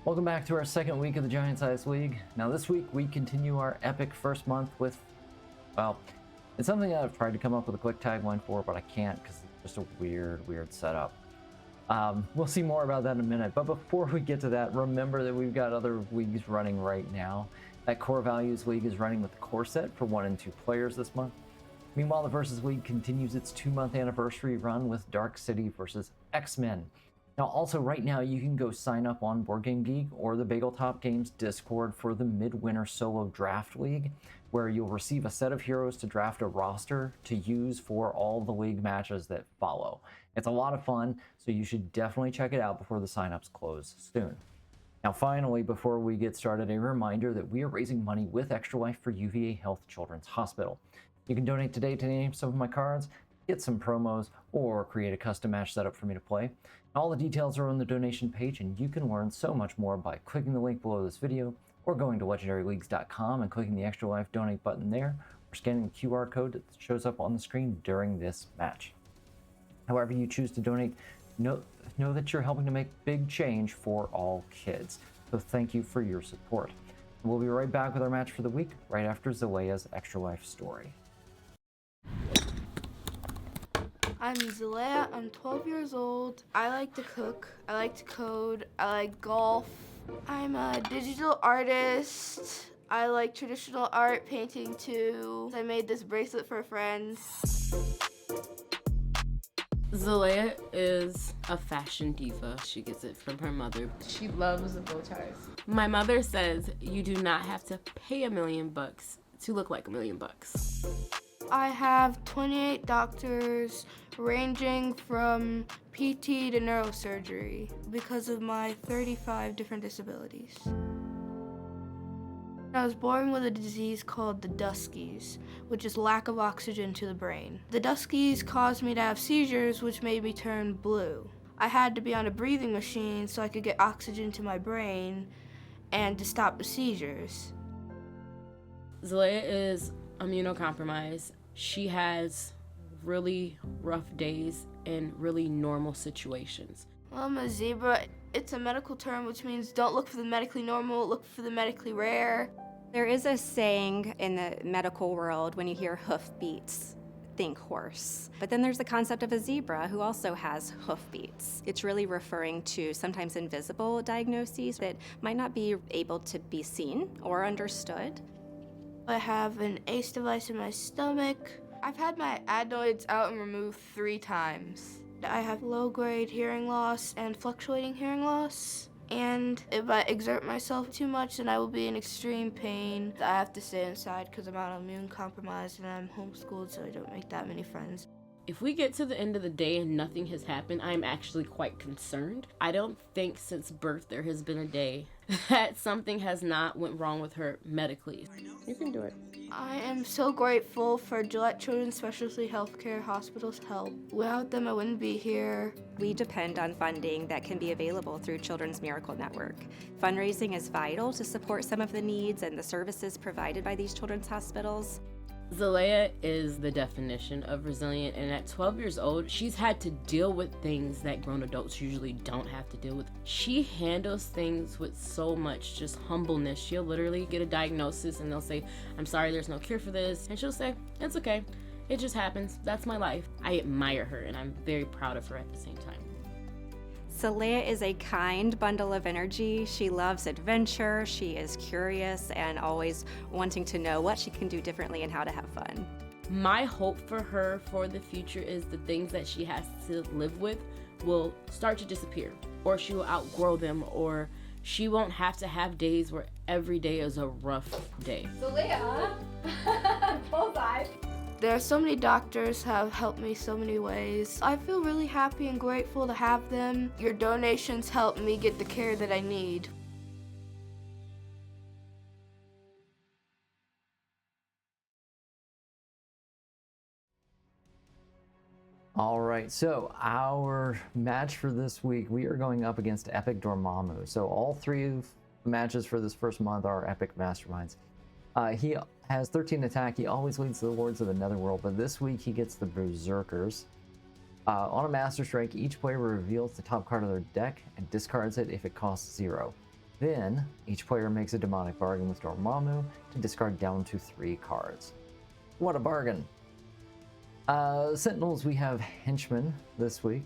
Welcome back to our second week of the Giant Size League. Now this week we continue our epic first month with, well, it's something that I've tried to come up with a quick tagline for, but I can't because it's just a weird setup. We'll see more about that in a minute, but before we get to that, remember that we've got other leagues running right now. That Core Values League is running with the core set for 1 and 2 players this month. Meanwhile, the Versus League continues its 2-month anniversary run with Dark City versus X-Men. Now, also right now, you can go sign up on Board Game Geek or the Bageltop Games Discord for the Midwinter Solo Draft League, where you'll receive a set of heroes to draft a roster to use for all the league matches that follow. It's a lot of fun, so you should definitely check it out before the signups close soon. Now, finally, before we get started, a reminder that we are raising money with Extra Life for UVA Health Children's Hospital. You can donate today to name some of my cards, get some promos, or create a custom match setup for me to play. All the details are on the donation page, and you can learn so much more by clicking the link below this video, or going to legendaryleagues.com and clicking the Extra Life donate button there, or scanning the QR code that shows up on the screen during this match. However you choose to donate, know that you're helping to make big change for all kids. So thank you for your support. We'll be right back with our match for the week, right after Zalea's Extra Life story. I'm Zalea, I'm 12 years old. I like to cook, I like to code, I like golf. I'm a digital artist. I like traditional art, painting too. I made this bracelet for friends. Zalea is a fashion diva. She gets it from her mother. She loves the bow ties. My mother says you do not have to pay $1 million to look like $1 million. I have 28 doctors ranging from PT to neurosurgery because of my 35 different disabilities. I was born with a disease called the Duskies, which is lack of oxygen to the brain. The Duskies caused me to have seizures, which made me turn blue. I had to be on a breathing machine so I could get oxygen to my brain and to stop the seizures. Zalea is immunocompromised. She has really rough days in really normal situations. Well, I'm a zebra. It's a medical term, which means don't look for the medically normal, look for the medically rare. There is a saying in the medical world, when you hear hoofbeats, think horse. But then there's the concept of a zebra who also has hoofbeats. It's really referring to sometimes invisible diagnoses that might not be able to be seen or understood. I have an ACE device in my stomach. I've had my adenoids out and removed 3 times. I have low-grade hearing loss and fluctuating hearing loss. And if I exert myself too much, then I will be in extreme pain. I have to stay inside because I'm immune compromised and I'm homeschooled, so I don't make that many friends. If we get to the end of the day and nothing has happened, I'm actually quite concerned. I don't think since birth there has been a day that something has not went wrong with her medically. You can do it. I am so grateful for Gillette Children's Specialty Healthcare Hospital's help. Without them, I wouldn't be here. We depend on funding that can be available through Children's Miracle Network. Fundraising is vital to support some of the needs and the services provided by these children's hospitals. Zalea is the definition of resilient, and at 12 years old, she's had to deal with things that grown adults usually don't have to deal with. She handles things with so much just humbleness. She'll literally get a diagnosis and they'll say, "I'm sorry, there's no cure for this." And she'll say, "It's okay. It just happens. That's my life." I admire her and I'm very proud of her at the same time. Zalea is a kind bundle of energy. She loves adventure, she is curious, and always wanting to know what she can do differently and how to have fun. My hope for her for the future is the things that she has to live with will start to disappear, or she will outgrow them, or she won't have to have days where every day is a rough day. Zalea, bullseye. There are so many doctors have helped me so many ways. I feel really happy and grateful to have them. Your donations help me get the care that I need. All right, so our match for this week, we are going up against Epic Dormammu. So all 3 of the matches for this first month are Epic Masterminds. He has 13 attack. He always leads the Lords of the Netherworld, but this week he gets the Berserkers. On a Master Strike, each player reveals the top card of their deck and discards it if it costs 0. Then each player makes a demonic bargain with Dormammu to discard down to 3 cards. What a bargain! Sentinels, we have henchmen this week.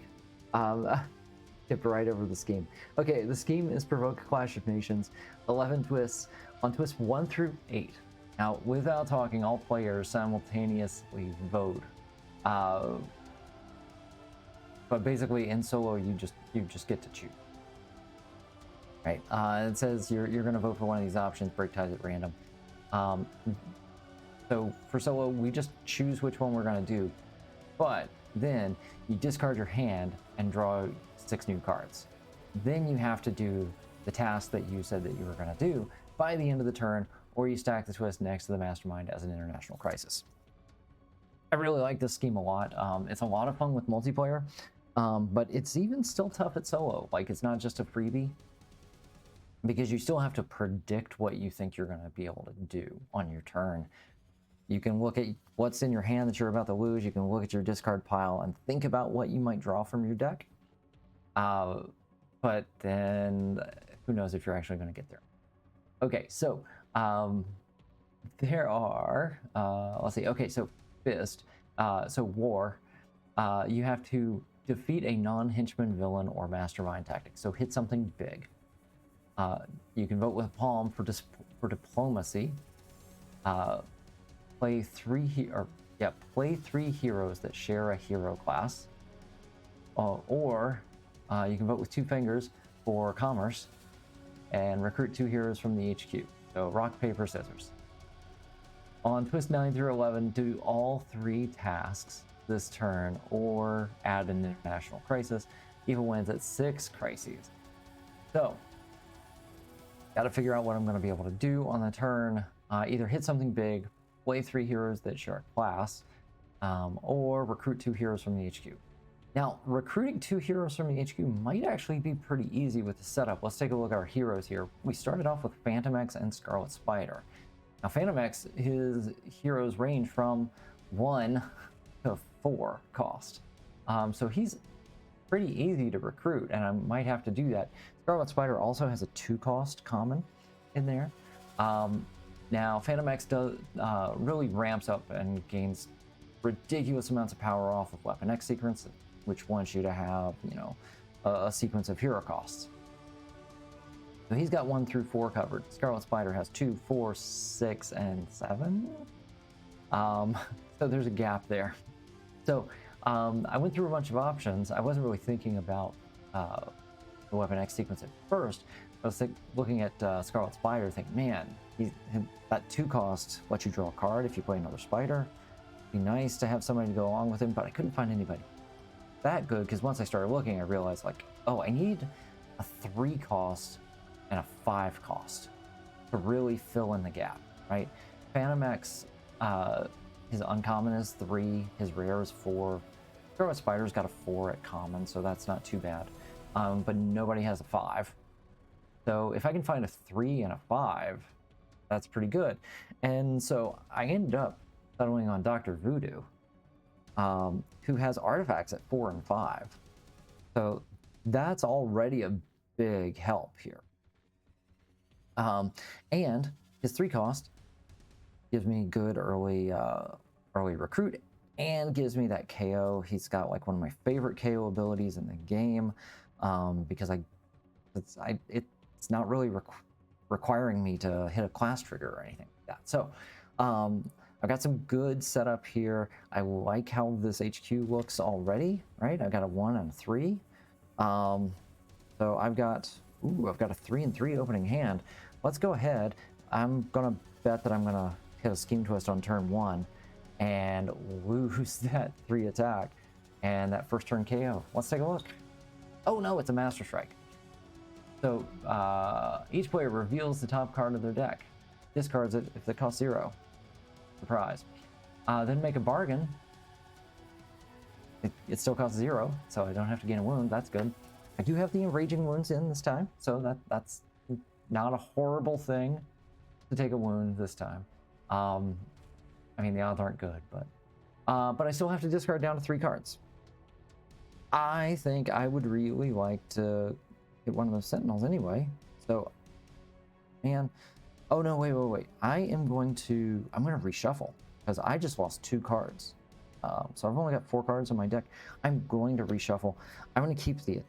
Tipped right over the scheme. Okay, the scheme is Provoke Clash of Nations, 11 twists, on twists 1 through 8. Now, without talking, all players simultaneously vote. But basically, in solo, you just get to choose. Right? It says you're going to vote for one of these options. Break ties at random. So for solo, we just choose which one we're going to do. But then you discard your hand and draw 6 new cards. Then you have to do the task that you said that you were going to do by the end of the turn, or you stack the twist next to the mastermind as an international crisis. I really like this scheme a lot. It's a lot of fun with multiplayer, but it's even still tough at solo. Like, it's not just a freebie, because you still have to predict what you think you're going to be able to do on your turn. You can look at what's in your hand that you're about to lose. You can look at your discard pile and think about what you might draw from your deck. But then who knows if you're actually going to get there. Okay, so there are, let's see. Okay, so Fist, so War, you have to defeat a non-henchman villain or mastermind tactic. So hit something big. You can vote with Palm for diplomacy. Play 3 heroes that share a hero class. Or you can vote with 2 fingers for commerce and recruit 2 heroes from the HQ. So rock, paper, scissors. On twist 9 through 11, do all 3 tasks this turn or add an international crisis. Evil wins at 6 crises. So, got to figure out what I'm going to be able to do on the turn. Either hit something big, play 3 heroes that share a class, or recruit 2 heroes from the HQ. Now, recruiting 2 heroes from the HQ might actually be pretty easy with the setup. Let's take a look at our heroes here. We started off with Phantom X and Scarlet Spider. Now, Phantom X, his heroes range from 1 to 4 cost. So he's pretty easy to recruit, and I might have to do that. Scarlet Spider also has a 2 cost common in there. Now, Phantom X does really ramps up and gains ridiculous amounts of power off of Weapon X sequence, which wants you to have, a sequence of hero costs. So he's got 1 through 4 covered. Scarlet Spider has 2, 4, 6, and 7. So there's a gap there. So I went through a bunch of options. I wasn't really thinking about the Weapon X sequence at first. I was looking at Scarlet Spider, thinking, man, that 2 cost lets you draw a card if you play another spider. It'd be nice to have somebody to go along with him, but I couldn't find anybody that good, because once I started looking, I realized, like, oh, I need a 3 cost and a 5 cost to really fill in the gap, right? Phantom X, his uncommon is 3, his rare is 4. Scarlet Spider's got a 4 at common, so that's not too bad. But nobody has a 5. So if I can find a 3 and a 5, that's pretty good. And so I ended up settling on Dr. Voodoo, who has artifacts at 4 and 5. So that's already a big help here. And his 3 cost gives me good early recruit and gives me that KO. He's got like one of my favorite KO abilities in the game, because it's not really requiring me to hit a class trigger or anything like that. So I've got some good setup here. I like how this HQ looks already, right? I've got a 1 and a 3. So I've got a 3 and 3 opening hand. Let's go ahead. I'm gonna bet that I'm gonna hit a Scheme Twist on turn 1 and lose that 3 attack and that first turn KO. Let's take a look. Oh no, it's a Master Strike. So each player reveals the top card of their deck, discards it if it costs 0. Surprise. Then make a bargain. It still costs 0, so I don't have to gain a wound. That's good. I do have the Enraging Wounds in this time, so that's not a horrible thing to take a wound this time. I mean, the odds aren't good, but I still have to discard down to 3 cards. I think I would really like to get one of those Sentinels anyway, so man. Oh no, wait. I'm going to reshuffle because I just lost 2 cards. So I've only got 4 cards on my deck. I'm going to reshuffle. I'm going to keep the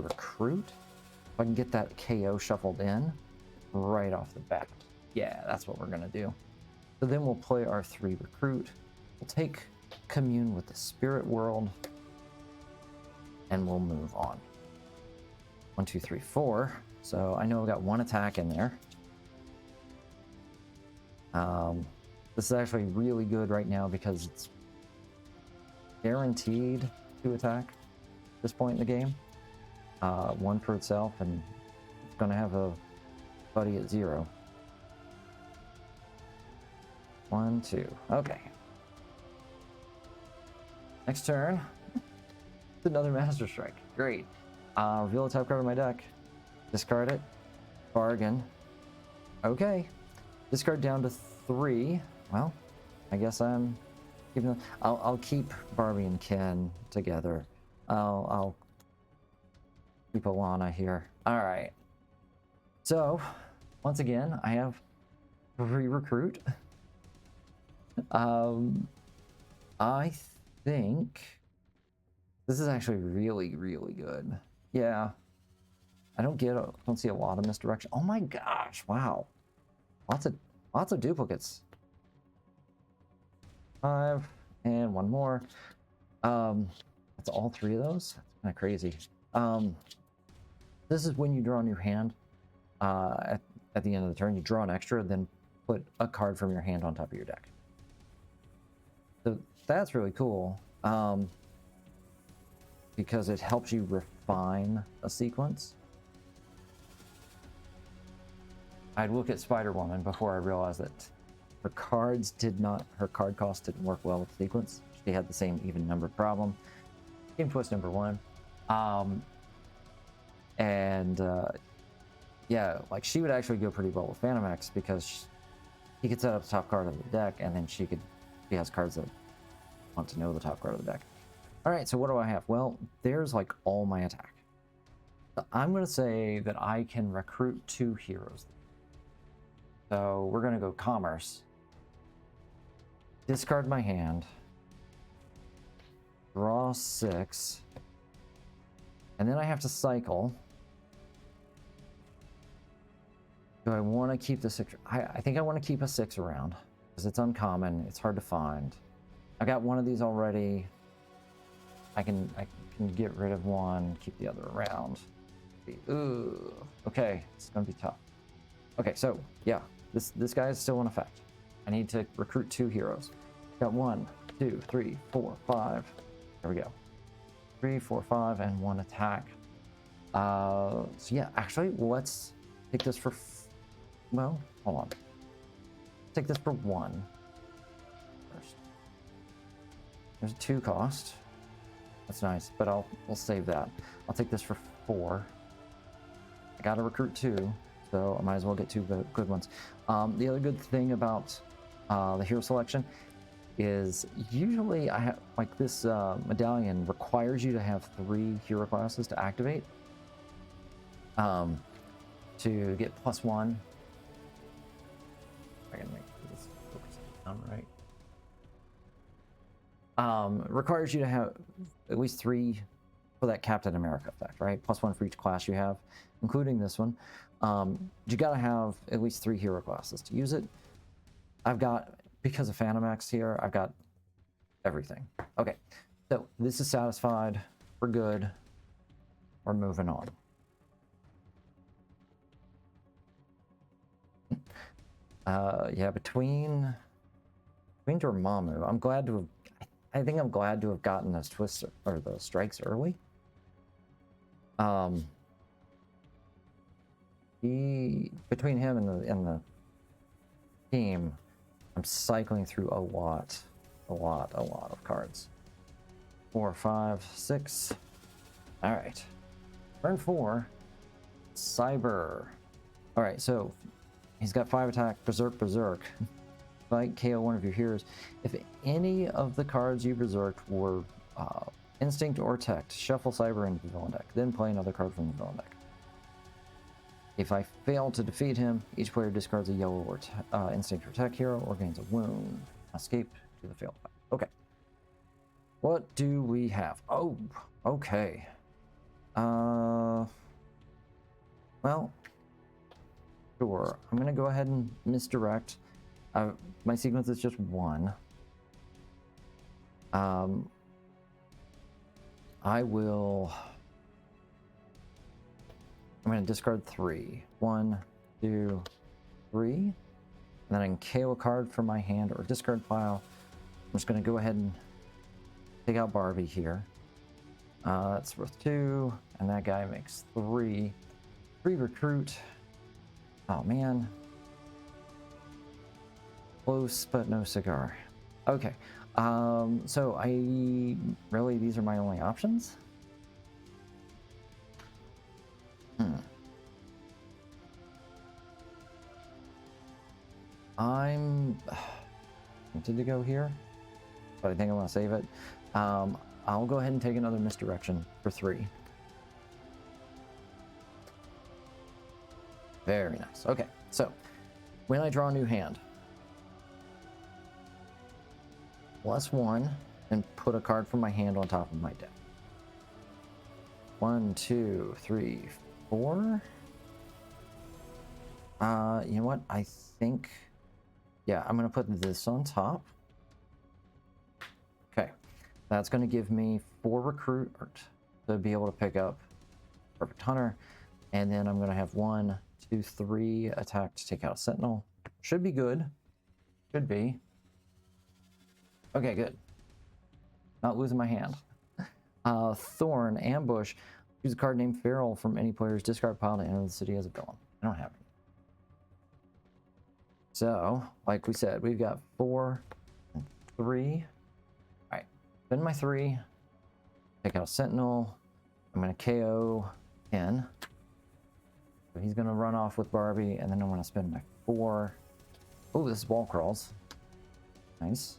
recruit if I can get that KO shuffled in right off the bat. Yeah, that's what we're going to do. So then we'll play our 3 recruit. We'll take commune with the spirit world and we'll move on. 1, 2, 3, 4. So I know I've got 1 attack in there. This is actually really good right now because it's guaranteed to attack at this point in the game. 1 for itself, and it's going to have a buddy at 0. 1, 2. Okay. Next turn. It's another Master Strike. Great. Reveal the top card of my deck. Discard it. Bargain. Okay. Discard down to 3. Well, I guess I'm keeping them. I'll keep Barbie and Ken together. I'll keep Alana here. All right. So, once again, I have 3 recruit. I think this is actually really, really good. Yeah. I don't see a lot of misdirection. Oh my gosh! Wow. Lots of duplicates. 5 and 1 more. That's all 3 of those. That's kind of crazy. This is when you draw on your hand. At the end of the turn, you draw an extra, then put a card from your hand on top of your deck. So that's really cool. Because it helps you refine a sequence. I'd look at Spider-Woman before I realized that her card cost didn't work well with the sequence. She had the same even number problem. Game twist number 1. Yeah, like she would actually go pretty well with Phantom X because he could set up the top card of the deck, and then she has cards that want to know the top card of the deck. All right, so what do I have? Well, there's like all my attack. So I'm going to say that I can recruit 2 heroes. So we're going to go commerce. Discard my hand. Draw 6. And then I have to cycle. Do I want to keep the 6? I think I want to keep a 6 around because it's uncommon. It's hard to find. I got 1 of these already. I can get rid of 1, keep the other around. Ooh, okay, it's gonna be tough. Okay, so yeah, this guy is still in effect. I need to recruit 2 heroes. Got 1, 2, 3, 4, 5. There we go. 3, 4, 5, and 1 attack. So yeah, actually, let's take this for. Well, hold on. Take this for 1 first. There's a 2 cost. That's nice, but we'll save that. I'll take this for 4. I gotta recruit 2, so I might as well get 2 good ones. The other good thing about the hero selection is usually I have like this medallion requires you to have 3 hero classes to activate. To get +1. I can make this focus on right. Requires you to have at least 3 for that Captain America effect, right? +1 for each class you have, including this one. You gotta have at least 3 hero classes to use it. I've got, because of Phantom X here, I've got everything. Okay, so this is satisfied. We're good. We're moving on. Yeah, between Dormammu, I'm glad to have. I think I'm glad to have gotten those twists or those strikes early. Between him and the team, I'm cycling through a lot of cards. 4, 5, 6. All right, turn 4. Cyber. All right, so he's got 5 attack. Berserk. Fight, KO 1 of your heroes. If any of the cards you berserked were Instinct or Tech, shuffle Cyber into the villain deck. Then play another card from the villain deck. If I fail to defeat him, each player discards a yellow or instinct or attack hero or gains a wound. Escape to the failed fight. Okay. What do we have? Oh, okay. Well, sure. I'm gonna go ahead and misdirect. My sequence is just one. I'm going to discard 3. 1, 2, 3. And then I can KO a card from my hand or discard pile. I'm just going to go ahead and take out Barbie here. That's worth 2. And that guy makes 3. 3 recruit. Oh, man. Close, but no cigar. Okay. So these are my only options? I'm tempted to go here, but I think I want to save it. I'll go ahead and take another misdirection for 3. Very nice. Okay, so when I draw a new hand, +1 and put a card from my hand on top of my deck. 1, 2, 3, 4. You know what? I think, yeah, I'm gonna put this on top. Okay, that's gonna give me 4 recruit to be able to pick up Perfect Hunter, and then I'm gonna have 1, 2, 3 attack to take out a Sentinel. Should be good. Should be. Okay, good. Not losing my hand. Thorn, Ambush. Choose a card named Feral from any player's discard pile to enter the city as a villain. I don't have any. So, like we said, we've got 4 and 3. Alright, spend my 3. Take out a Sentinel. I'm going to KO Ken. So he's going to run off with Barbie, and then I'm going to spend my 4. Oh, this is wall crawls. Nice.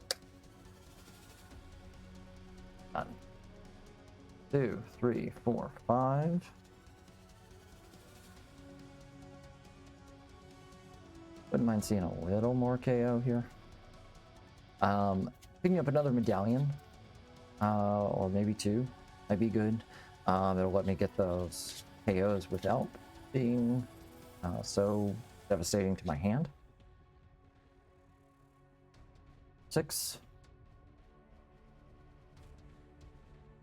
1, 2, 3, 4, 5. Wouldn't mind seeing a little more KO here. Picking up another medallion, or maybe 2, might be good. That'll let me get those KOs without being so devastating to my hand. 6.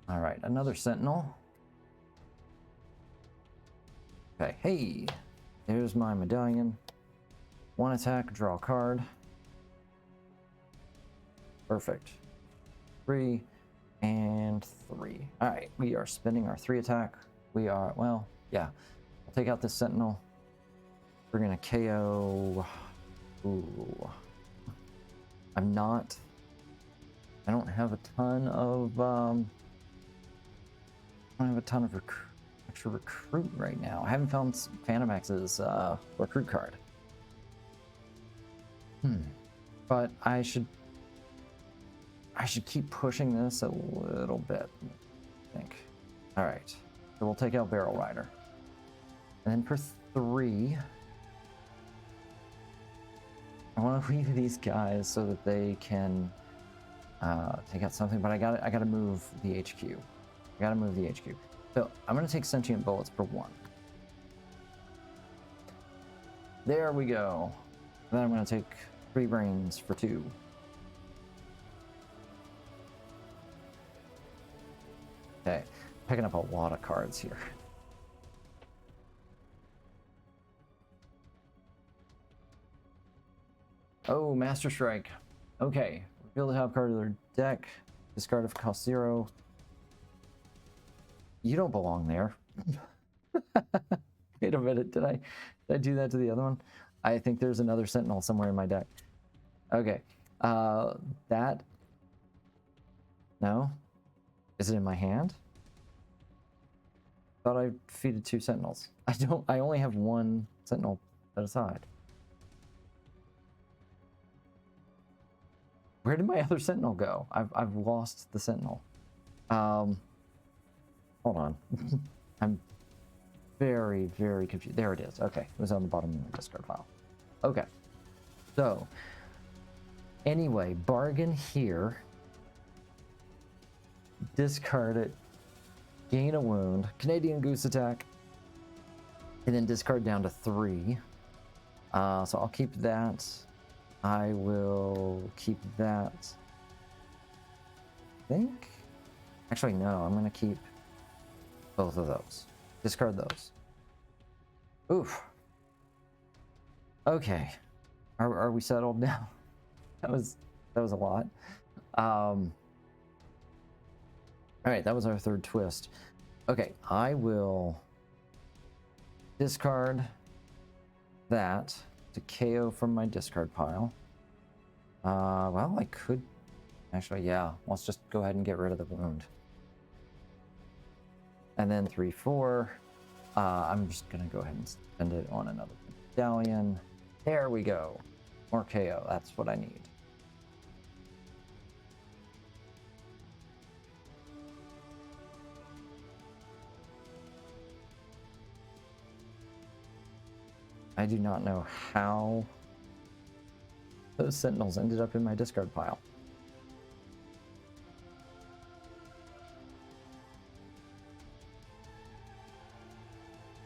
All right, another Sentinel. Okay, hey, there's my medallion. 1 attack, draw a card. Perfect. 3 and 3. All right, we are spending our 3 attack. We are, well, yeah. I'll take out this Sentinel. We're gonna KO. Ooh. I don't have a ton of, extra recruit right now. I haven't found Phantomax's recruit card. But I should keep pushing this a little bit, I think. All right, so we'll take out Barrel Rider. And then for 3, I want to leave these guys so that they can take out something, but I gotta move the HQ. I gotta move the HQ. So I'm gonna take Sentient Bullets for 1. There we go. And then I'm gonna take 3 Brains for 2. Okay, picking up a lot of cards here. Oh, Master Strike. Okay, reveal the top card of their deck. Discard if cost 0. You don't belong there. Wait a minute, did I do that to the other one? I think there's another Sentinel somewhere in my deck. Okay, that, no? Is it in my hand? Thought I defeated 2 Sentinels. I only have 1 Sentinel set aside. Where did my other Sentinel go? I've lost the Sentinel. Hold on. very, very confused. There it is. Okay, it was on the bottom of the discard pile. Okay, so anyway, bargain here. Discard it. Gain a wound. Canadian Goose attack. And then discard down to 3. So I'll keep that. I will keep that. I think. Actually, no. I'm going to keep both of those. Discard those. Oof. Okay. Are we settled now? That was a lot. All right, that was our third twist. Okay, I will discard that to KO from my discard pile. Well, I could actually, yeah. Let's just go ahead and get rid of the wound. And then 3, 4. I'm just gonna go ahead and spend it on another medallion. There we go. More KO. That's what I need. I do not know how those sentinels ended up in my discard pile.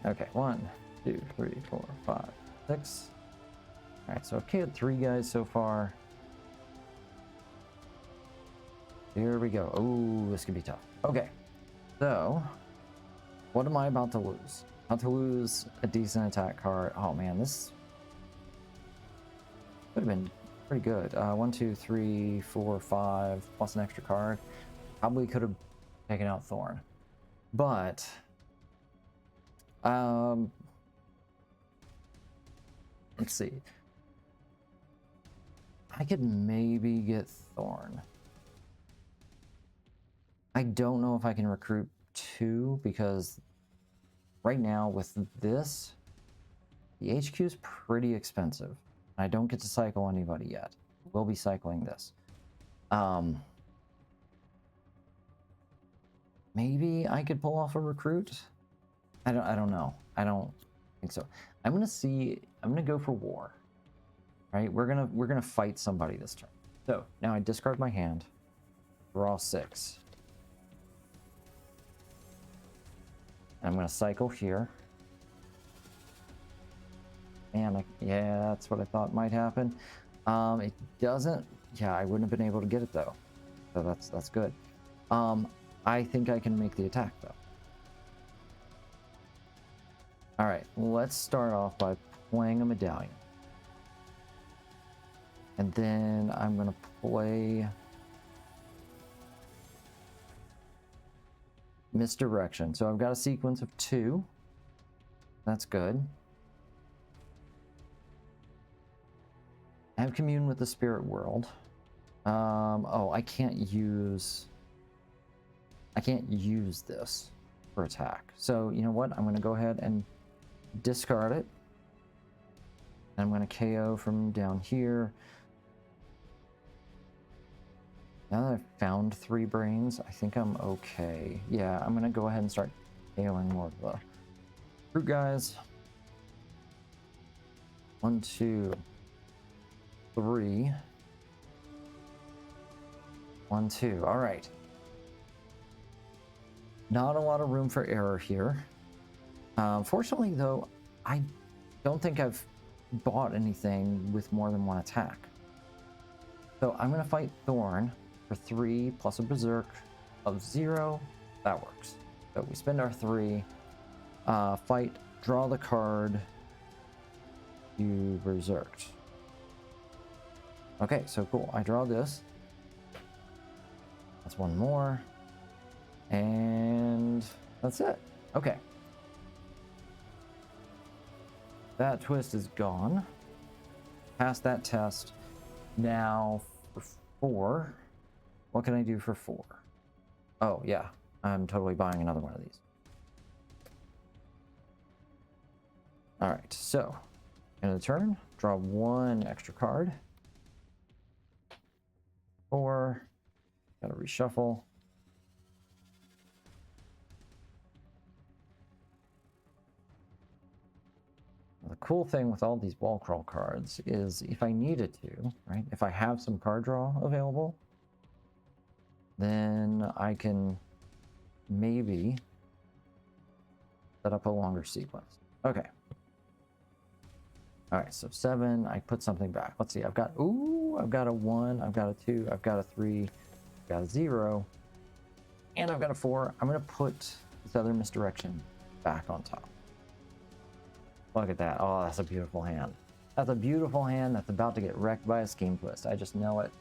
Okay, 1, 2, 3, 4, 5, 6. All right, so I've killed 3 guys so far. Here we go. Oh, this could be tough. Okay, so what am I about to lose? About to lose a decent attack card. Oh man, this would have been pretty good. 1, 2, 3, 4, 5, plus an extra card. Probably could have taken out Thorn, but let's see. I could maybe get Thorn. I don't know if I can recruit 2 because right now with this, the HQ is pretty expensive. I don't get to cycle anybody yet. We'll be cycling this. Maybe I could pull off a recruit. I don't know. I don't think so. I'm gonna go for war. Right? We're gonna fight somebody this turn. So now I discard my hand. Draw 6. I'm gonna cycle here. And yeah, that's what I thought might happen. It doesn't. Yeah, I wouldn't have been able to get it though. So that's good. I think I can make the attack though. All right, let's start off by playing a medallion. And then I'm gonna play Misdirection. So I've got a sequence of 2. That's good. I have Commune with the Spirit World. Oh, I can't use this for attack. So you know what? I'm gonna go ahead and discard it. I'm gonna KO from down here. Now that I've found 3 brains, I think I'm okay. Yeah, I'm gonna go ahead and start KOing more of the fruit guys. 1, 2, 3. 1, 2. All right. Not a lot of room for error here. Fortunately, though, I don't think I've bought anything with more than 1 attack. So I'm gonna fight Thorn for 3 plus a Berserk of 0. That works. So we spend our 3. Fight, draw the card. You Berserked. Okay, so cool. I draw this. That's 1 more. And that's it. Okay. That twist is gone. Passed that test. Now for 4. What can I do for 4? Oh, yeah. I'm totally buying another one of these. All right, so end of the turn, draw 1 extra card. 4. Gotta reshuffle. cool thing with all these wall crawl cards is if I needed to, right? If I have some card draw available, then I can maybe set up a longer sequence. Okay. All right, so 7, I put something back. Let's see, I've got a 1, I've got a 2, I've got a 3, I've got a 0, and I've got a 4. I'm gonna put this other misdirection back on top. Look at that. Oh, that's a beautiful hand. That's a beautiful hand that's about to get wrecked by a scheme twist. I just know it.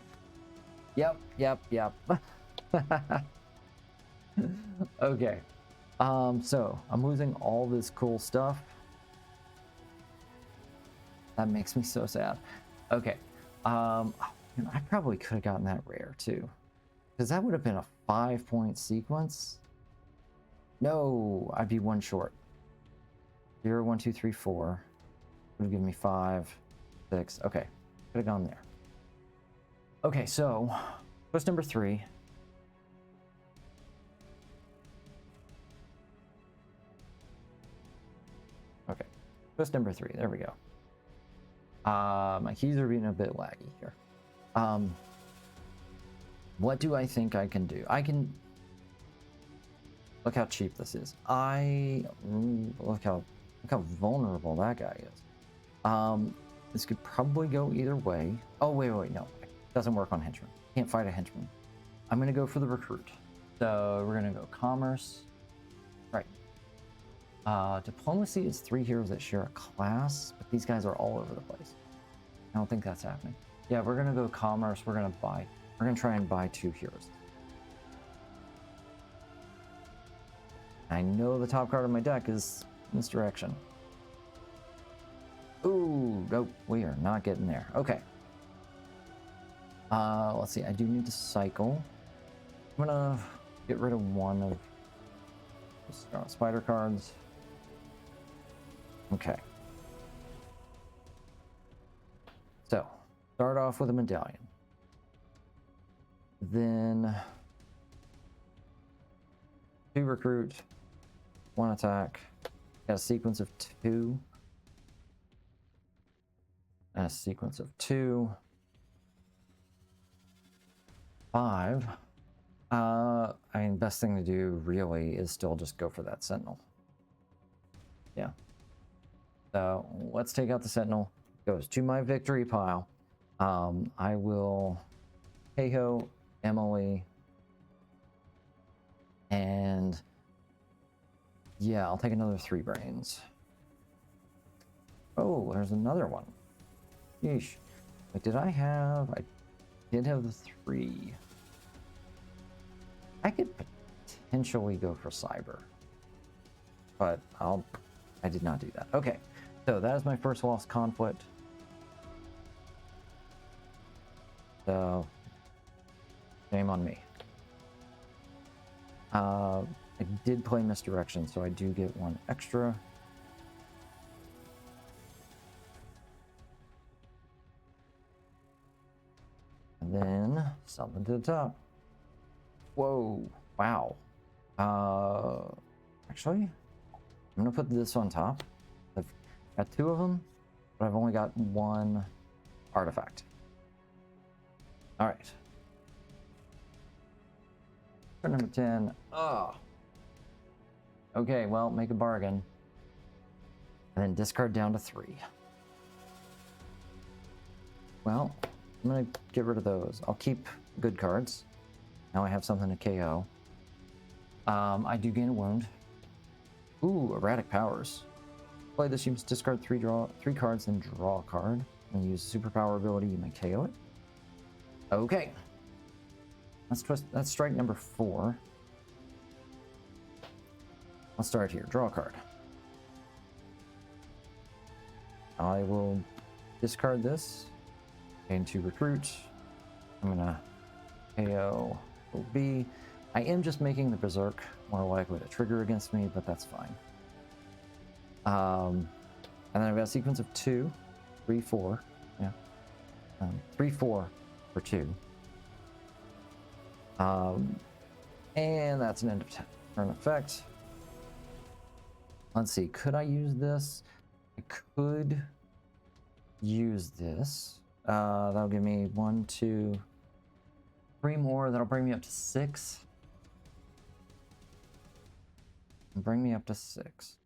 Yep. Okay. So I'm losing all this cool stuff. That makes me so sad. Okay. I probably could have gotten that rare too, because that would have been a 5-point sequence. No, I'd be 1 short. 0, 1, 2, 3, 4 would have given me 5, 6. Okay, could have gone there. Okay, so twist number 3. Okay, twist number 3. There we go. My keys are being a bit laggy here. What do I think I can do? I can... Look how cheap this is. Look how vulnerable that guy is. This could probably go either way. Oh, wait, no. It doesn't work on henchmen. Can't fight a henchman. I'm going to go for the recruit. So we're going to go commerce. Right. Diplomacy is 3 heroes that share a class, but these guys are all over the place. I don't think that's happening. Yeah, we're going to go commerce. We're going to try and buy 2 heroes. I know the top card of my deck is misdirection. Ooh, nope, we are not getting there. Okay. Let's see, I do need to cycle. I'm gonna get rid of one of the spider cards. Okay. So, start off with a medallion. Then 2 recruit, 1 attack, got a sequence of 2, and a sequence of 2, 5. I mean, best thing to do really is still just go for that sentinel. Yeah. So let's take out the sentinel. Goes to my victory pile. I will KO Emily, and yeah, I'll take another 3 brains. Oh, there's another one. Yeesh. Wait, did I have... I did have the 3. I could potentially go for cyber, but I did not do that. Okay, so that is my first lost conflict. So, shame on me. I did play misdirection, so I do get 1 extra. And then something to the top. Whoa, wow. Actually, I'm gonna put this on top. I've got 2 of them, but I've only got 1 artifact. All right. For number 10. Oh. Okay, well, make a bargain. And then discard down to 3. Well, I'm gonna get rid of those. I'll keep good cards. Now I have something to KO. I do gain a wound. Ooh, erratic powers. Play this, you must discard 3 cards, then draw a card. When you use a superpower ability, you may KO it. Okay. That's strike number 4. I'll start here. Draw a card. I will discard this. Gain 2 recruit. I'm gonna KO OB. I am just making the Berserk more likely to trigger against me, but that's fine. And then I've got a sequence of 2, 3, 4. Yeah. 3, 4 for 2. And that's an end of turn effect. Let's see, could I use this? I could use this. That'll give me 1, 2, 3 more. That'll bring me up to 6. Bring me up to 6.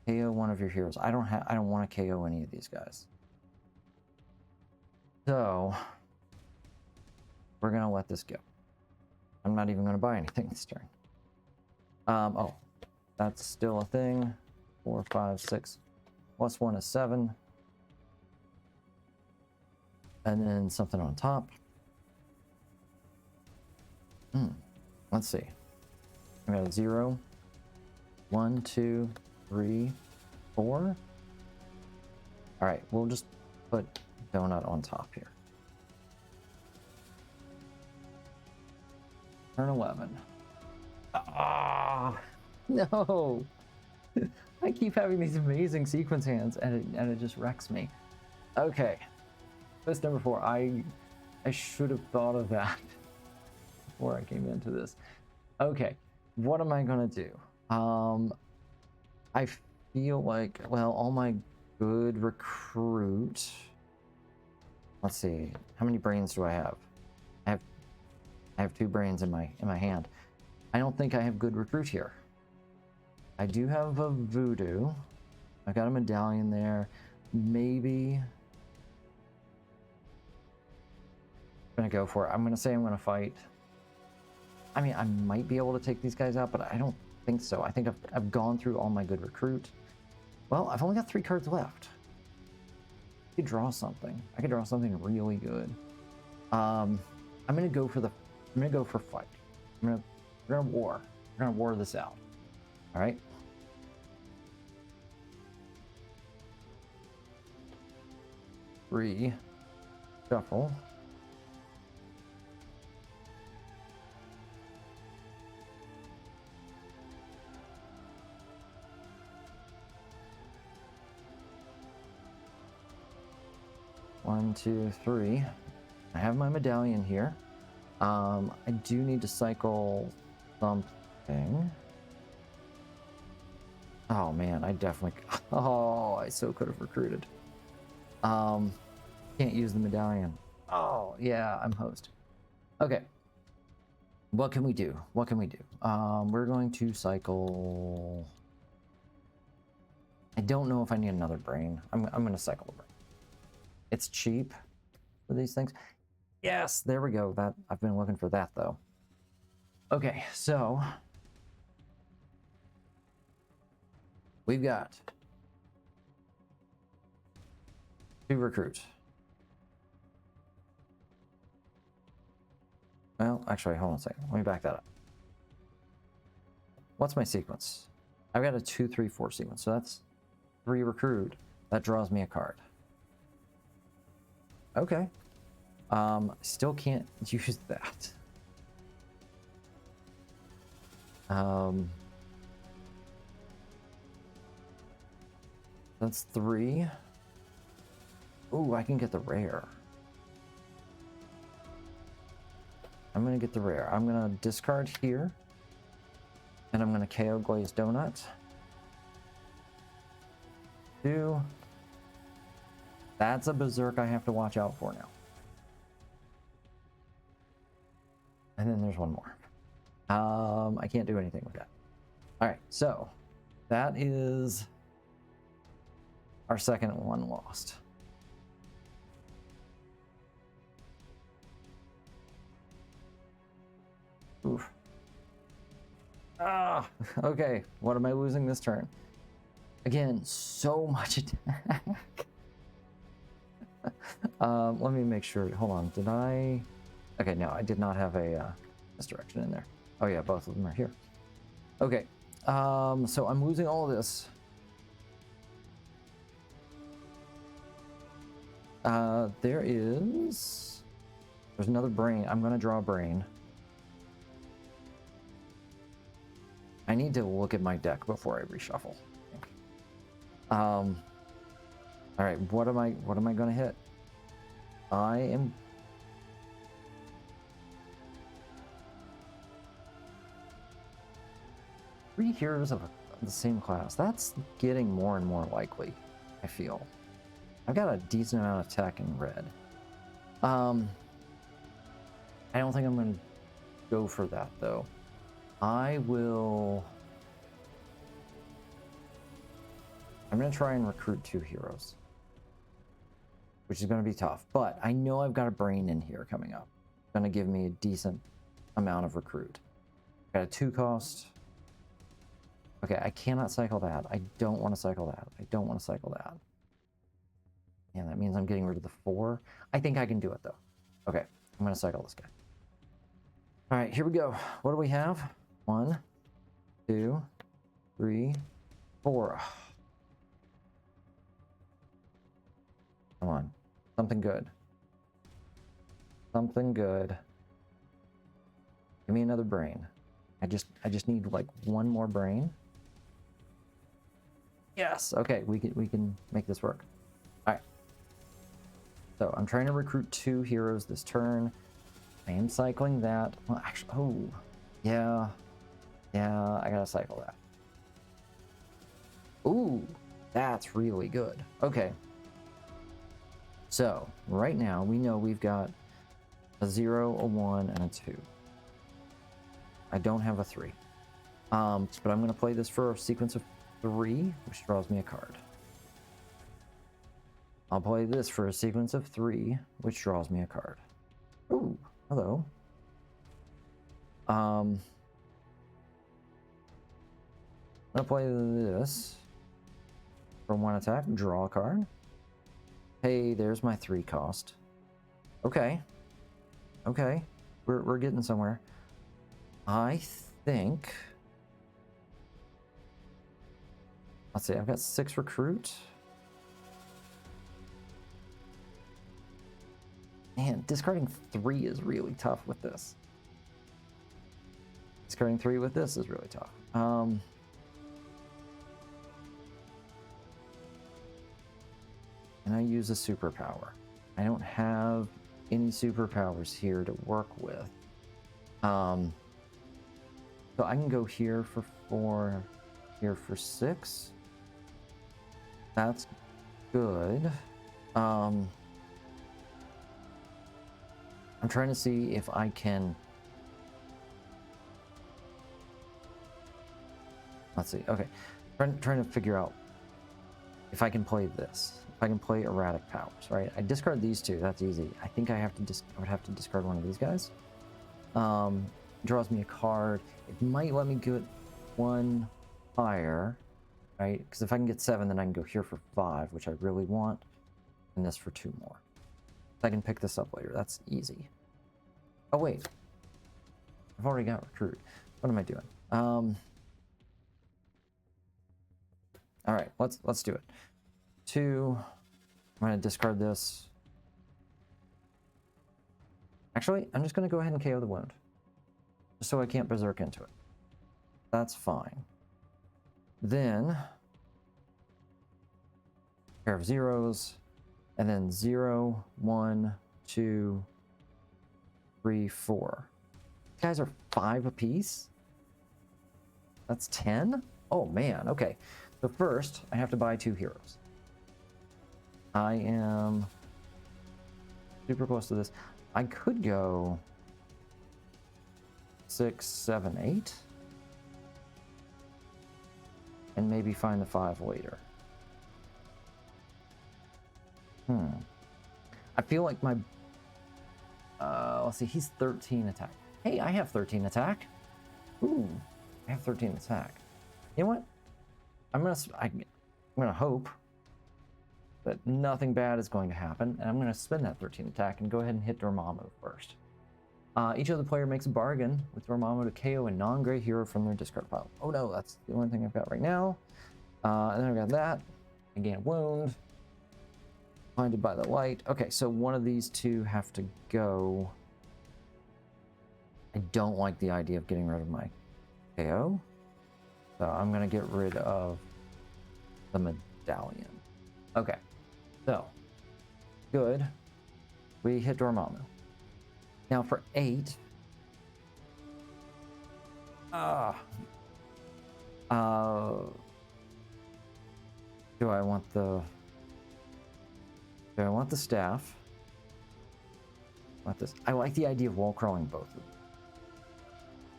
KO one of your heroes. I don't want to KO any of these guys. So we're gonna let this go. I'm not even gonna buy anything this turn. Oh, that's still a thing. 4, 5, 6. Plus 1 is 7. And then something on top. Let's see. I got a 0. 1, 2, 3, 4. All right, we'll just put donut on top here. Turn 11. Ah, no. I keep having these amazing sequence hands, and it just wrecks me. Okay, twist number 4. I should have thought of that before I came into this. Okay, what am I gonna do? I feel like, well, all my good recruit. Let's see, how many brains do I have? I have 2 brains in my hand. I don't think I have good recruit here. I do have a voodoo. I got a medallion there. Maybe I'm gonna go for it. I'm gonna say I'm gonna fight. I mean, I might be able to take these guys out, but I don't think so. I think I've gone through all my good recruit. Well, I've only got 3 cards left. I could draw something. I could draw something really good. I'm gonna go for fight. We're gonna war. We're gonna war this out. All right. Three. Shuffle. One, 2, 3. I have my medallion here. I do need to cycle something. Oh man, I definitely. Oh, I so could have recruited. Can't use the medallion. Oh yeah, I'm host. Okay. What can we do? What can we do? We're going to cycle. I don't know if I need another brain. I'm going to cycle a brain. It's cheap for these things. Yes, there we go. That I've been looking for that though. Okay, so we've got 2 recruits. Well, actually, hold on a second. Let me back that up. What's my sequence? I've got a 2, 3, 4 sequence, so that's 3 recruit. That draws me a card. Okay. Still can't use that. That's 3. Ooh, I can get the rare. I'm gonna get the rare. I'm gonna discard here. And I'm gonna KO Glazed Donut. 2. That's a berserk I have to watch out for now. And then there's one more. I can't do anything with that. All right, so that is our second one lost. Oof. Ah, okay. What am I losing this turn? Again, so much attack. Let me make sure. Hold on. Did I? Okay, no, I did not have a misdirection in there. Oh yeah, both of them are here. Okay. So I'm losing all of this. There's another brain. I'm gonna draw a brain. I need to look at my deck before I reshuffle. All right, what am I gonna hit? I am. 3 heroes of the same class. That's getting more and more likely, I feel. I've got a decent amount of tech in red. I don't think I'm going to go for that, though. I'm going to try and recruit 2 heroes, which is going to be tough. But I know I've got a brain in here coming up. It's going to give me a decent amount of recruit. Got a 2 cost. Okay, I cannot cycle that. I don't want to cycle that. I don't want to cycle that. Yeah, that means I'm getting rid of the 4. I think I can do it, though. Okay, I'm going to cycle this guy. All right, here we go. What do we have? 1, 2, 3, 4. Come on. Something good. Something good. Give me another brain. I just need like 1 more brain. Yes. Okay, we can make this work. All right. So I'm trying to recruit 2 heroes this turn. I am cycling that. Well, actually, oh, yeah, I gotta cycle that. Ooh, that's really good. Okay. So right now we know we've got a 0, a 1, and a 2. I don't have a 3. But I'm gonna play this for a sequence of 3, which draws me a card. I'll play this for a sequence of 3, which draws me a card. Ooh, hello. I'm gonna play this for 1 attack, draw a card. Hey, there's my 3 cost. Okay. Okay. We're getting somewhere. I think... Let's see, I've got 6 recruit. Man, discarding 3 is really tough with this. Discarding 3 with this is really tough. And I use a superpower. I don't have any superpowers here to work with. So I can go here for 4, here for 6. That's good. I'm trying to see if I can... Let's see. Okay. Trying to figure out if I can play this. If I can play erratic powers, right? I discard these 2. That's easy. I think I would have to discard one of these guys. Draws me a card. It might let me get 1 higher, right? Because if I can get 7, then I can go here for 5, which I really want, and this for 2 more. I can pick this up later. That's easy. Oh wait, I've already got recruit. What am I doing? All right, let's do it. 2. I'm gonna discard this. Actually, I'm just gonna go ahead and KO the wound, just so I can't berserk into it. That's fine. Then pair of 0s, and then 0, 1, 2, 3, 4. These guys are 5 apiece. That's 10? Oh man, okay. So first, I have to buy 2 heroes. I am super close to this. I could go 6, 7, 8. And maybe find the 5 later. I feel like my... let's see, he's 13 attack. Hey, I have 13 attack. Ooh, I have 13 attack. You know what? I'm gonna hope that nothing bad is going to happen, and I'm gonna spend that 13 attack and go ahead and hit Dormammu first. Each other player makes a bargain with Dormammu to KO a non-gray hero from their discard pile. Oh no, that's the only thing I've got right now. And then I've got that. I gain a wound. Blinded by the light. Okay, so one of these 2 have to go. I don't like the idea of getting rid of my KO. So I'm going to get rid of the medallion. Okay, so good. We hit Dormammu. Now for 8. Do I want the staff? Want this? I like the idea of wall crawling both of them.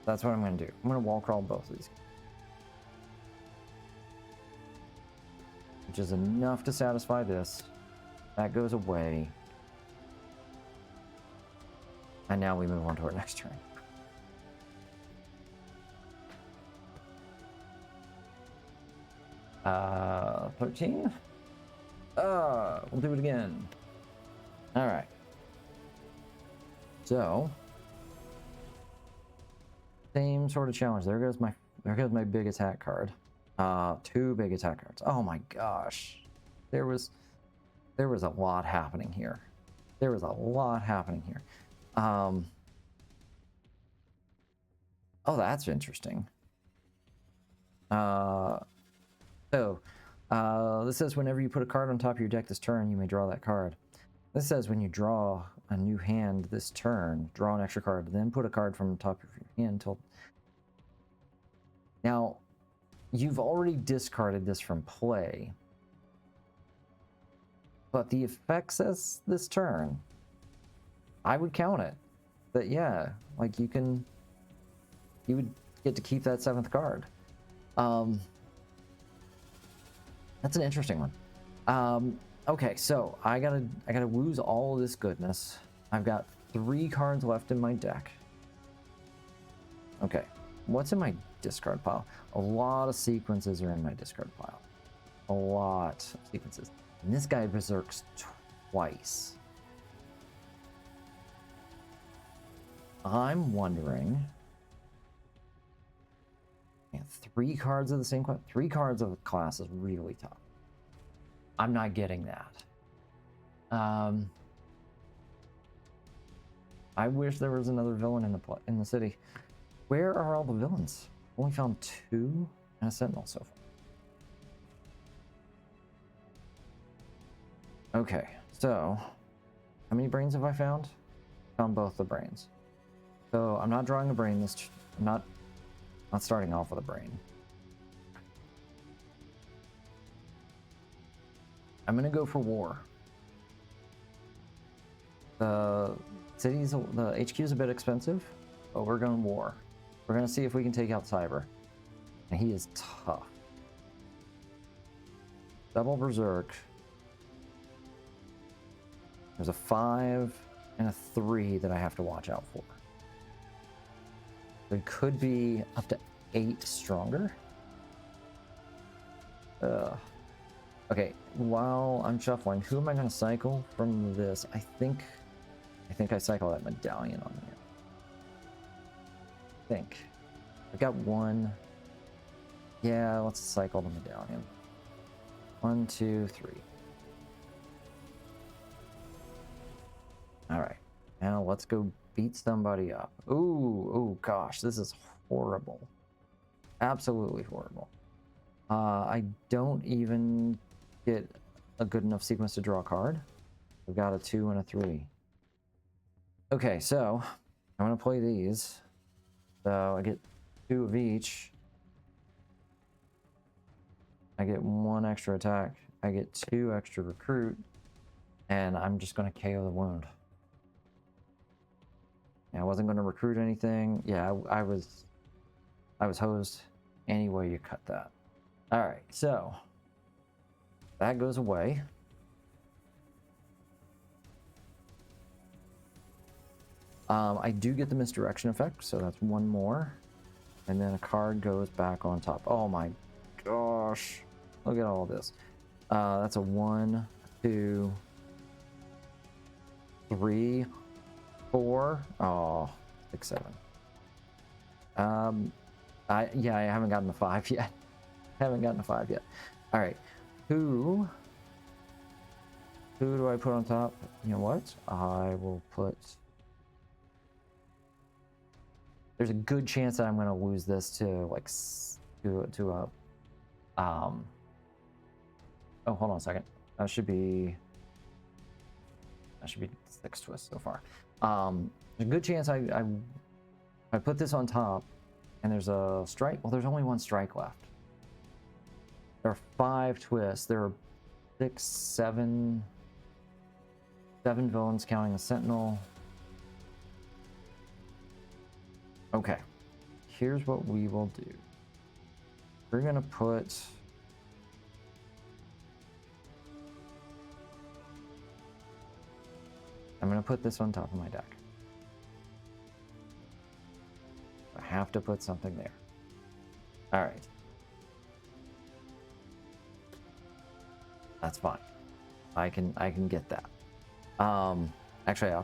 That's what I'm gonna do. I'm gonna wall crawl both of these. Which is enough to satisfy this. That goes away. And now we move on to our next turn. 13. We'll do it again. All right. So, same sort of challenge. There goes my big attack card. 2 big attack cards. Oh my gosh. There was a lot happening here. Oh, that's interesting. This says whenever you put a card on top of your deck this turn, you may draw that card. This says when you draw a new hand this turn, draw an extra card, then put a card from the top of your hand till... Now, you've already discarded this from play, but the effect says this turn. I would count it. That, yeah, like you would get to keep that 7th card. That's an interesting one. Okay, so I gotta lose all of this goodness. I've got 3 cards left in my deck. Okay, what's in my discard pile? A lot of sequences are in my discard pile. A lot of sequences. And this guy berserks twice. I'm wondering... Man, 3 cards of the same class. 3 cards of a class is really tough. I'm not getting that. I wish there was another villain in the city. Where are all the villains? Only found 2 and a sentinel so far. Okay, so how many brains have I found? Found both the brains. So I'm not drawing a brain this. I'm not starting off with a brain. I'm gonna go for war. The HQ is a bit expensive, but we're going war. We're gonna see if we can take out Cyber. And he is tough. Double Berserk. There's a 5 and a 3 that I have to watch out for. It could be up to 8 stronger. Okay, while I'm shuffling, who am I going to cycle from this? I think I cycle that medallion on there. I think. I got 1. Yeah, let's cycle the medallion. 1, 2, 3. All right, now let's go beat somebody up. Ooh, gosh, this is horrible. Absolutely horrible. I don't even get a good enough sequence to draw a card. We've got a 2 and a 3. Okay, so I'm gonna play these. So I get 2 of each. I get 1 extra attack. I get 2 extra recruit. And I'm just gonna KO the wound. Yeah, I wasn't gonna recruit anything. Yeah, I was hosed any way you cut that. All right, so that goes away. I do get the misdirection effect, so that's 1 more. And then a card goes back on top. Oh my gosh. Look at all this. That's a 1, 2, 3, 4. Oh, 6, 7. I haven't gotten the 5 yet. All right. Who do I put on top? You know what? I will put... There's a good chance that I'm going to lose this to like to a oh, hold on a second. That should be 6 twists so far. There's a good chance I put this on top and there's a strike. Well, there's only 1 strike left. There are 5 twists. There are 6, 7 villains counting the Sentinel. Okay, here's what we will do. We're gonna put I'm gonna put this on top of my deck. I have to put something there. All right. That's fine. I can get that. Actually,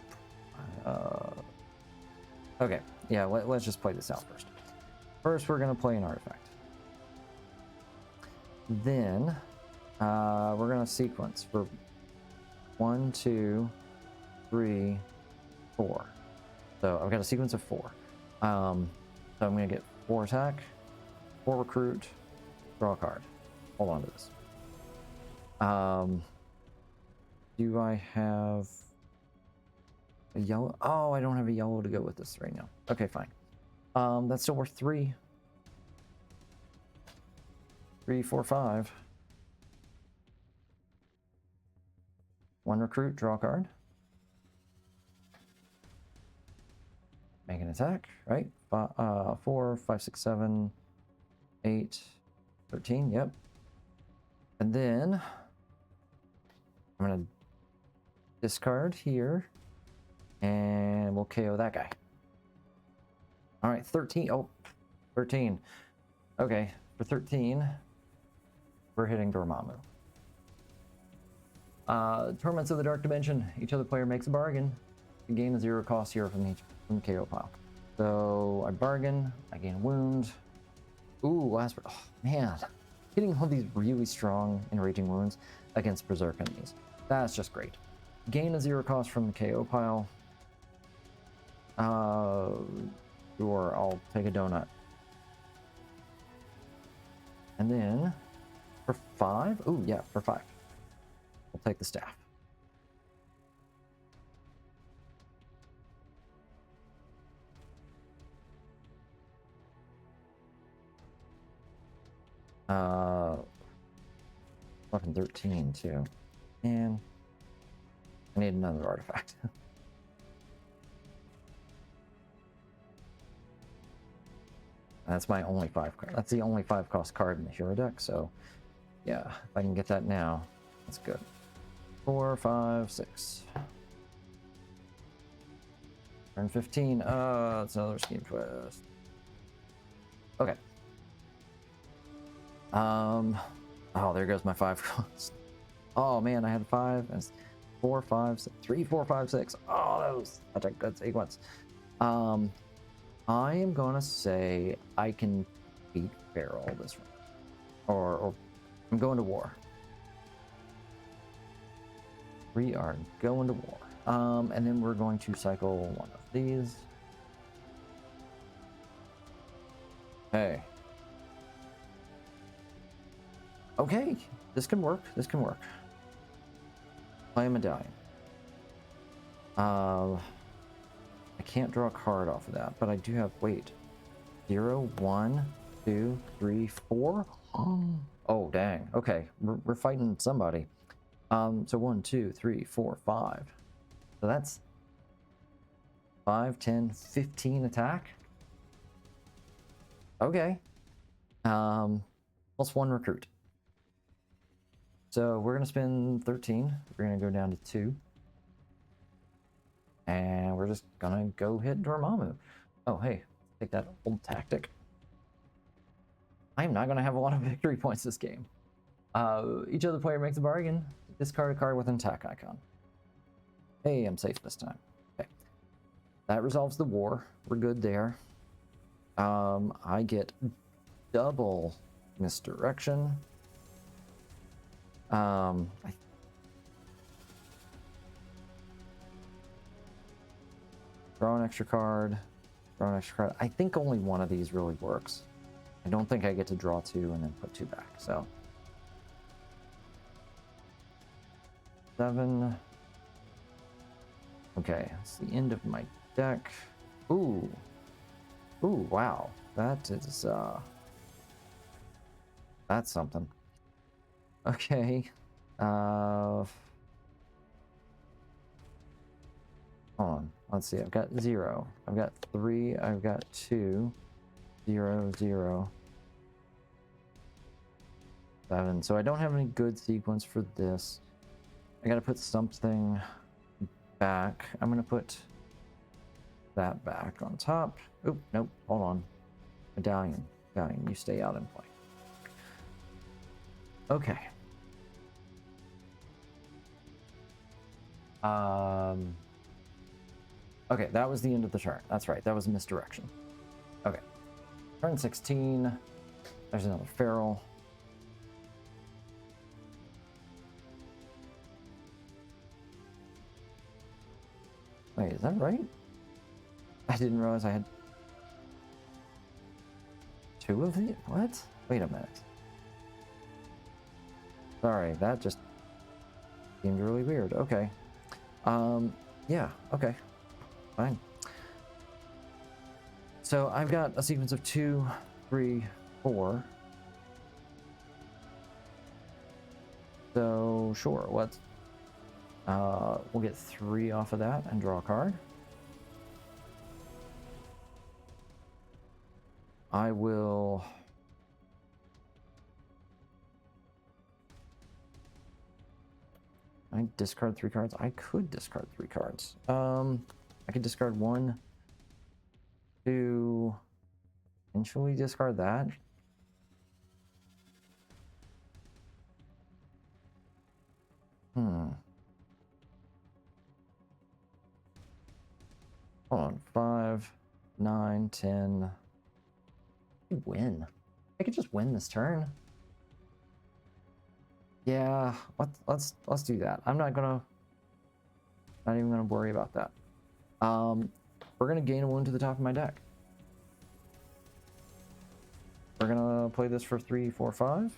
okay. Yeah, let's just play this out first. First, we're gonna play an artifact. Then, we're gonna sequence for 1, 2, 3, 4. So I've got a sequence of 4. So I'm gonna get 4 attack, 4 recruit, draw a card. Hold on to this. Do I have a yellow? Oh, I don't have a yellow to go with this right now. Okay, fine. That's still worth 3. 3, 4, 5. 1 recruit, draw a card. Make an attack, right? 4, 5, 6, 7, 8, 13, yep. And then I'm gonna discard here and we'll KO that guy. All right, 13. Oh, 13. Okay, for 13, we're hitting Dormammu. Torments of the Dark Dimension. Each other player makes a bargain to gain a 0 cost hero from the KO pile. So I bargain, I gain a wound. Ooh, Asgard. Oh, man. Hitting all these really strong enraging wounds against berserk enemies. That's just great. Gain a 0 cost from the KO pile. Sure, I'll take a donut. And then for 5, ooh, yeah, for 5. We'll take the staff. Weapon 13 too. And I need another artifact. That's my only 5 card. That's the only 5 cost card in the hero deck, so yeah, if I can get that now, that's good. 4, 5, 6. Turn 15. It's another scheme twist. Okay. Oh, there goes my 5 cost. Oh man, I had 5 and 4, 5, 6, 3, 4, 5, 6. Oh, that was such a good sequence. I am gonna say I can beat Feral this round, or I'm going to war. We are going to war. And then we're going to cycle one of these. Hey. Okay, this can work. This can work. Play a medallion. I can't draw a card off of that, but I do have, wait, 0, 1, 2, 3, 4. Oh, dang. Okay, we're fighting somebody. So 1, 2, 3, 4, 5. So that's 5, 10, 15 attack. Okay. Plus 1 recruit. So we're gonna spend 13. We're gonna go down to 2. And we're just gonna go hit Dormammu. Oh, hey, take that old tactic. I am not gonna have a lot of victory points this game. Each other player makes a bargain. Discard a card with an attack icon. Hey, I'm safe this time. Okay. That resolves the war. We're good there. I get double misdirection. Draw an extra card. Draw an extra card. I think only one of these really works. I don't think I get to draw 2 and then put 2 back. So 7. Okay, that's the end of my deck. Ooh. Ooh, wow. That is that's something. Okay. Hold on. Let's see. I've got 0. I've got 3. I've got 2. 0, 0. 7. So I don't have any good sequence for this. I gotta put something back. I'm gonna put that back on top. Oop, nope. Hold on. Medallion. Medallion, you stay out and play. Okay. Okay, that was the end of the turn. That's right. That was misdirection. Okay. Turn 16. There's another feral. Wait, is that right? I didn't realize I had 2 of these. What? Wait a minute. Sorry, that just seemed really weird. Okay. Yeah, okay. Fine. So I've got a sequence of 2, 3, 4. So sure, we'll get 3 off of that and draw a card. I will discard 3 cards. I could discard 3 cards. I could discard 1, 2, potentially discard that. Hold on. 5, 9, 10. Win. I could just win this turn. Yeah, let's do that. Not even gonna worry about that. We're gonna gain a wound to the top of my deck. We're gonna play this for 3, 4, 5.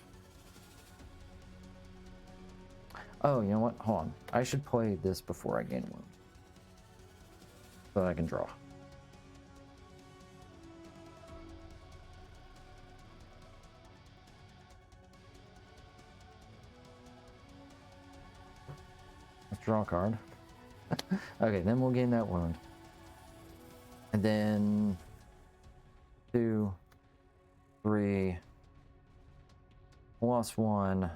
Oh, you know what? Hold on. I should play this before I gain a wound, so that I can draw. Let's draw a card. Okay, then we'll gain that wound. And then 2, 3, +1.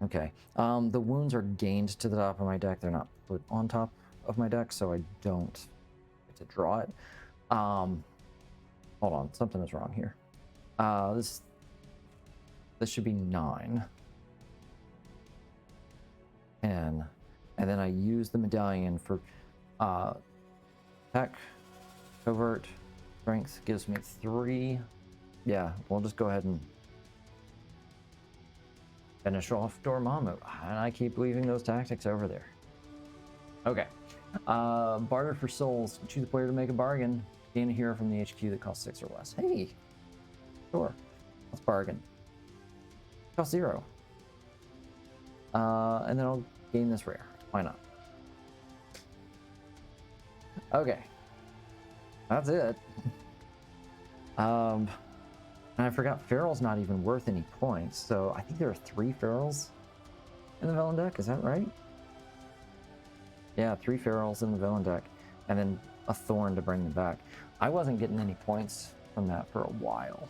Okay. The wounds are gained to the top of my deck. They're not put on top of my deck, so I don't get to draw it. Hold on, something is wrong here. This should be 9. 10. And then I use the medallion for attack, covert, strength gives me 3. Yeah, we'll just go ahead and finish off Dormammu. And I keep leaving those tactics over there. Okay. Barter for souls. Choose a player to make a bargain. Gain a hero from the HQ that costs 6 or less. Hey! Sure. Let's bargain. Cost 0. And then I'll gain this rare. Why not? Okay. That's it. And I forgot Feral's not even worth any points, so I think there are 3 Ferals in the villain deck. Is that right? Yeah, 3 Ferals in the villain deck, and then a Thorn to bring them back. I wasn't getting any points from that for a while.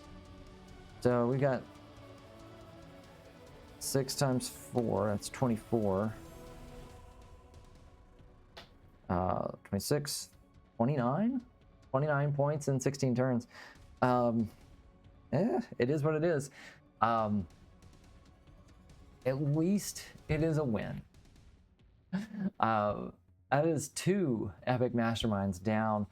So we got 6 times 4, that's 24. 26, 29? 29 points in 16 turns. It is what it is. At least it is a win. That is 2 epic masterminds down.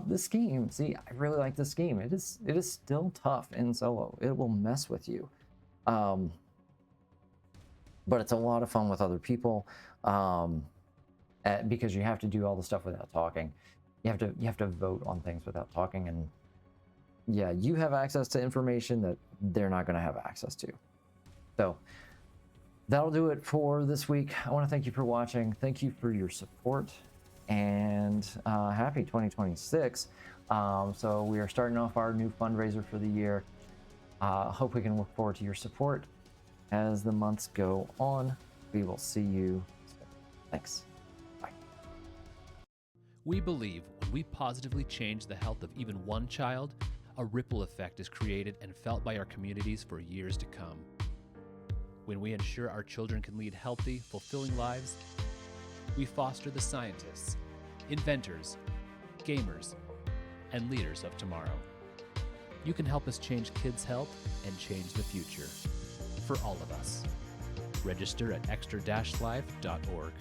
This scheme, see, I really like this scheme. It is still tough in solo. It will mess with you. But it's a lot of fun with other people. Because you have to do all the stuff without talking. You have to vote on things without talking, and yeah, you have access to information that they're not going to have access to. So that'll do it for this week. I want to thank you for watching. Thank you for your support, and happy 2026. So we are starting off our new fundraiser for the year. Hope we can look forward to your support as the months go on. We will see you soon. Thanks. Bye. We believe when we positively change the health of even one child, a ripple effect is created and felt by our communities for years to come. When we ensure our children can lead healthy, fulfilling lives, we foster the scientists, inventors, gamers, and leaders of tomorrow. You can help us change kids' health and change the future for all of us. Register at extra-life.org.